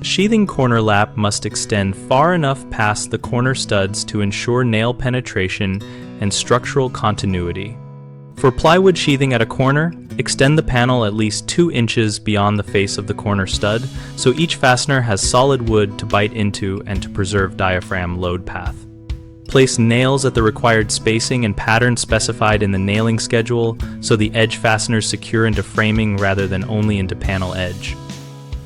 Sheathing corner lap must extend far enough past the corner studs to ensure nail penetration and structural continuity. For plywood sheathing at a corner, extend the panel at least 2 inches beyond the face of the corner stud, so each fastener has solid wood to bite into and to preserve diaphragm load path. Place nails at the required spacing and pattern specified in the nailing schedule, so the edge fasteners secure into framing rather than only into panel edge.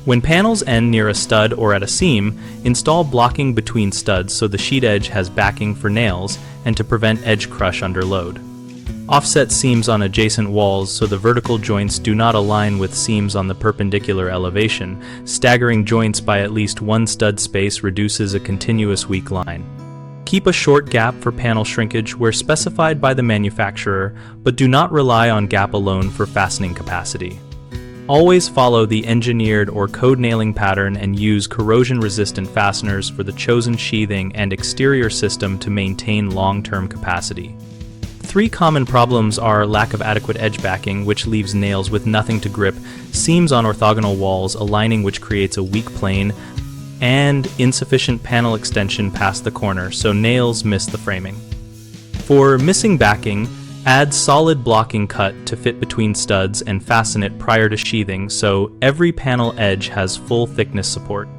When panels end near a stud or at a seam, install blocking between studs so the sheet edge has backing for nails and to prevent edge crush under load. Offset seams on adjacent walls so the vertical joints do not align with seams on the perpendicular elevation. Staggering joints by at least 1 stud space reduces a continuous weak line. Keep a short gap for panel shrinkage where specified by the manufacturer, but do not rely on gap alone for fastening capacity. Always follow the engineered or code nailing pattern and use corrosion-resistant fasteners for the chosen sheathing and exterior system to maintain long-term capacity. 3 common problems are lack of adequate edge backing, which leaves nails with nothing to grip, seams on orthogonal walls aligning, which creates a weak plane, and insufficient panel extension past the corner, so nails miss the framing. For missing backing, add solid blocking cut to fit between studs and fasten it prior to sheathing so every panel edge has full thickness support.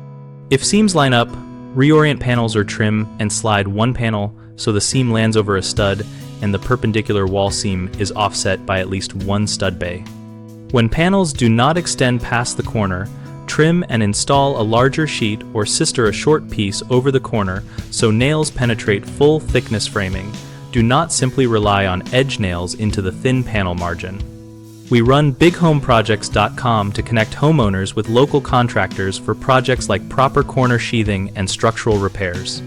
If seams line up, reorient panels or trim and slide one panel so the seam lands over a stud and the perpendicular wall seam is offset by at least 1 stud bay. When panels do not extend past the corner, trim and install a larger sheet or sister a short piece over the corner so nails penetrate full thickness framing. Do not simply rely on edge nails into the thin panel margin. We run bighomeprojects.com to connect homeowners with local contractors for projects like proper corner sheathing and structural repairs.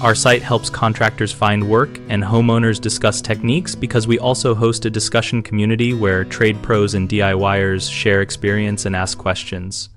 Our site helps contractors find work and homeowners discuss techniques because we also host a discussion community where trade pros and DIYers share experience and ask questions.